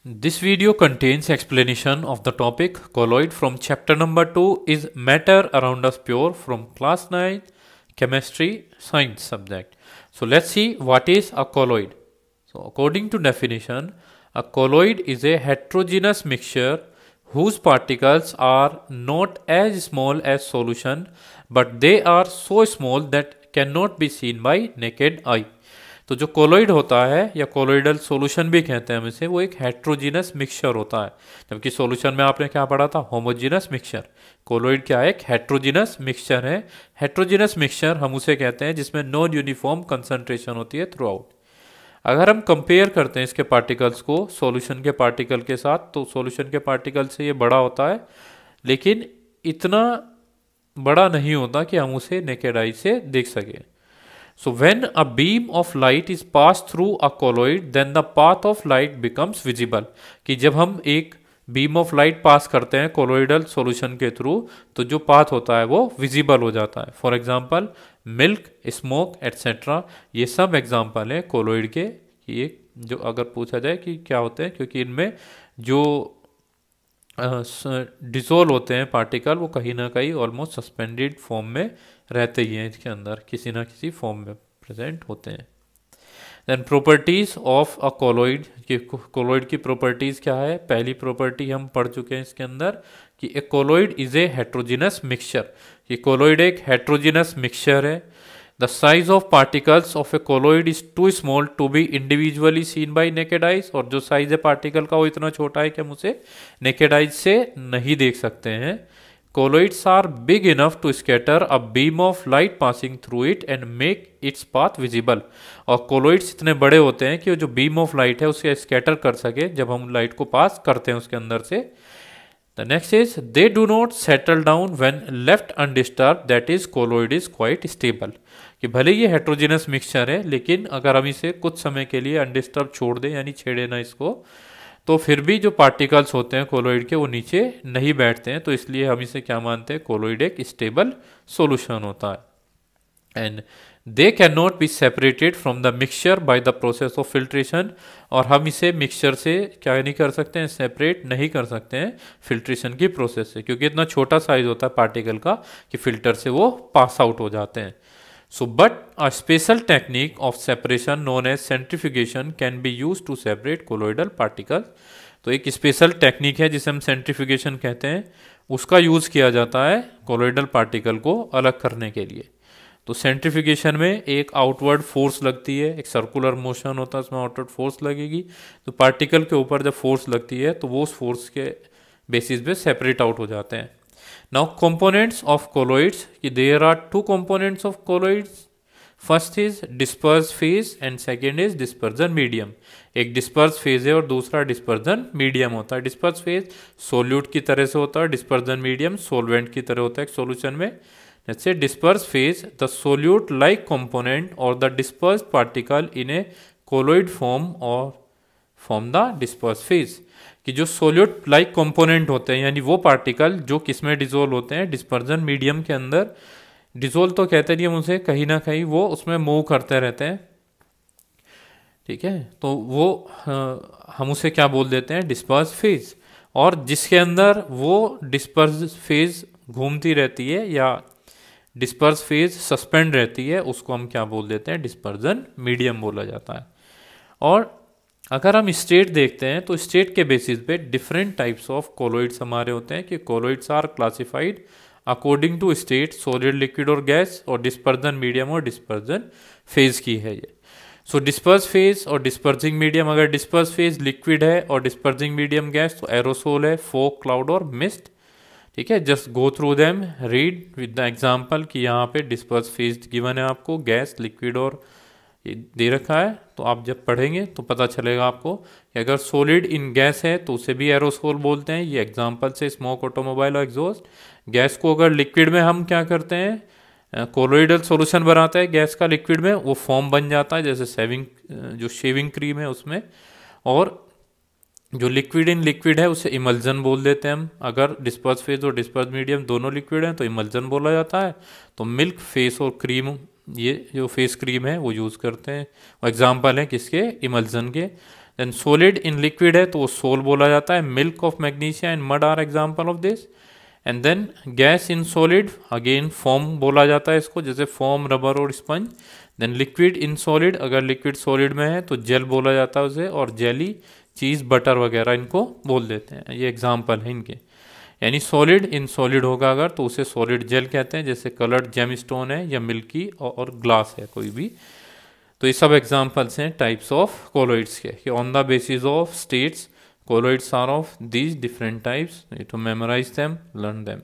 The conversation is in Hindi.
This video contains explanation of the topic colloid from chapter number 2 is matter around us pure from class 9 chemistry science subject. So let's see what is a colloid. So according to definition, a colloid is a heterogeneous mixture whose particles are not as small as solution but they are so small that cannot be seen by naked eye. तो जो कोलोइड होता है या कोलोइडल सॉल्यूशन भी कहते हैं हम इसे, वो एक हेट्रोजीनस मिक्सचर होता है। जबकि सॉल्यूशन में आपने क्या पढ़ा था, होमोजीनस मिक्सचर। कोलोइड क्या है, एक हेट्रोजीनस मिक्सचर है। हेट्रोजीनस मिक्सचर हम उसे कहते हैं जिसमें नॉन यूनिफॉर्म कंसंट्रेशन होती है थ्रू आउट। अगर हम कंपेयर करते हैं इसके पार्टिकल्स को सॉल्यूशन के पार्टिकल के साथ, तो सॉल्यूशन के पार्टिकल से ये बड़ा होता है, लेकिन इतना बड़ा नहीं होता कि हम उसे नेकेड आई से देख सकें। So when a beam of light is passed through a colloid, then the path of light becomes visible. कि जब हम एक बीम ऑफ लाइट पास करते हैं कोलोइडल सॉल्यूशन के थ्रू, तो जो पाथ होता है वो विजिबल हो जाता है। For example milk, smoke etcetera, ये सब एग्जांपल हैं कोलोइड के। ये जो अगर पूछा जाए कि क्या होते हैं, क्योंकि इनमें जो डिसोल्व होते हैं पार्टिकल, वो कहीं ना कहीं ऑलमोस्ट सस्पेंडेड फॉर्म में रहते ही हैं, इसके अंदर किसी ना किसी फॉर्म में प्रेजेंट होते हैं। Then properties of a colloid, कि कोलोइड की प्रॉपर्टीज क्या है। पहली प्रॉपर्टी हम पढ़ चुके हैं इसके अंदर कि a colloid is a heterogeneous mixture, कि कोलोइड एक हेट्रोजीनस मिक्सचर है। The size of particles of a colloid is too small to be individually seen by naked eyes, और जो साइज है पार्टिकल का वो इतना छोटा है कि हम उसे नेकेड आइज से नहीं देख सकते हैं। Colloids are big enough to scatter a beam of light passing through it and make its path visible. और colloids इतने बड़े होते हैं कि वो जो beam of light है उसे स्कैटर कर सके जब हम लाइट को पास करते हैं उसके अंदर से। The next is they do not settle down when left undisturbed, that is colloid is quite stable. कि भले ये heterogeneous mixture है, लेकिन अगर हम इसे कुछ समय के लिए अनडिस्टर्ब छोड़ दें, यानी छेड़े ना इसको, तो फिर भी जो पार्टिकल्स होते हैं कोलोइड के वो नीचे नहीं बैठते हैं। तो इसलिए हम इसे क्या मानते हैं, कोलोइड एक स्टेबल सॉल्यूशन होता है। And they can not be separated from the mixture by the process of filtration, और हम इसे मिक्सचर से क्या नहीं कर सकते हैं, सेपरेट नहीं कर सकते हैं फिल्ट्रेशन की प्रोसेस से, क्योंकि इतना छोटा साइज होता है पार्टिकल का कि फिल्टर से वो पास आउट हो जाते हैं। So, but a special technique of separation known as centrifugation can be used to separate colloidal particles. तो एक स्पेशल टेक्निक है जिसे हम सेंट्रीफ्यूगेशन कहते हैं, उसका यूज़ किया जाता है कोलोइडल पार्टिकल को अलग करने के लिए। तो सेंट्रीफ्यूगेशन में एक आउटवर्ड फोर्स लगती है, एक सर्कुलर मोशन होता है, उसमें आउटवर्ड फोर्स लगेगी। तो पार्टिकल के ऊपर जब फोर्स लगती है तो वो उस फोर्स के बेसिस पे सेपरेट आउट हो जाते हैं। Now components of colloids, there are two components of colloids. First is disperse phase and second is dispersion medium. एक disperse phase है और दूसरा dispersion medium होता है। disperse phase solute की तरह से होता है, dispersion medium solvent की तरह होता है एक solution में। Let's say disperse phase, the solute like component or the dispersed particle in a colloid form or form the disperse phase. कि जो सोल्यूट लाइक कंपोनेंट होते हैं, यानी वो पार्टिकल जो किसमें डिजोल्व होते हैं, डिस्पर्जन मीडियम के अंदर। डिजोल्व तो कहते नहीं हम उसे, कहीं ना कहीं वो उसमें मूव करते रहते हैं, ठीक है। तो वो हम उसे क्या बोल देते हैं, डिस्पर्स फेज। और जिसके अंदर वो डिस्पर्स फेज घूमती रहती है या डिस्पर्स फेज सस्पेंड रहती है, उसको हम क्या बोल देते हैं, डिस्पर्जन मीडियम बोला जाता है। और अगर हम स्टेट देखते हैं तो स्टेट के बेसिस पे डिफरेंट टाइप्स ऑफ कोलोइड्स हमारे होते हैं, कि colloids are classified according to state, solid, liquid और गैस, और डिस्पर्जन मीडियम और डिस्पर्जन फेज की है ये। सो डिस्पर्स फेज और डिस्पर्जिंग मीडियम, अगर डिस्पर्स फेज लिक्विड है और डिस्पर्जिंग मीडियम गैस, तो एरोसोल है, फोग, क्लाउड और मिस्ट, ठीक है। Just go through them, read with the example कि यहाँ पे डिस्पर्स फेज गिवन है आपको, गैस, लिक्विड और ये दे रखा है। तो आप जब पढ़ेंगे तो पता चलेगा आपको कि अगर सॉलिड इन गैस है तो उसे भी एरोसोल बोलते हैं, ये एग्जांपल से स्मोक, ऑटोमोबाइल और एग्जॉस्ट। गैस को अगर लिक्विड में हम क्या करते हैं, कोलोइडल सॉल्यूशन बनाते हैं गैस का लिक्विड में, वो फॉर्म बन जाता है, जैसे जो शेविंग क्रीम है उसमें। और जो लिक्विड इन लिक्विड है उसे इमल्जन बोल देते हैं हम। अगर डिस्पर्स फेज और डिस्पर्स मीडियम दोनों लिक्विड हैं तो इमल्जन बोला जाता है। तो मिल्क, फेस और क्रीम, ये जो फेस क्रीम है वो यूज़ करते हैं, वो एग्जाम्पल है किसके, इमल्जन के। देन सॉलिड इन लिक्विड है तो वो सोल बोला जाता है, milk of magnesia and mud are example of this. And then gas in solid, again foam बोला जाता है इसको, जैसे फॉर्म, रबर और sponge. Then liquid in solid, अगर लिक्विड सॉलिड में है तो जेल बोला जाता है उसे, और जेली, चीज़, बटर वगैरह इनको बोल देते हैं। ये एग्जाम्पल है इनके। यानी सॉलिड इन सॉलिड होगा अगर तो उसे सॉलिड जेल कहते हैं, जैसे कलर्ड जेमस्टोन है या मिल्की और ग्लास है कोई भी। तो ये सब एग्जाम्पल्स हैं टाइप्स ऑफ कोलोइड्स के, कि on the basis of states colloids are of these different types, to memorize them, learn them.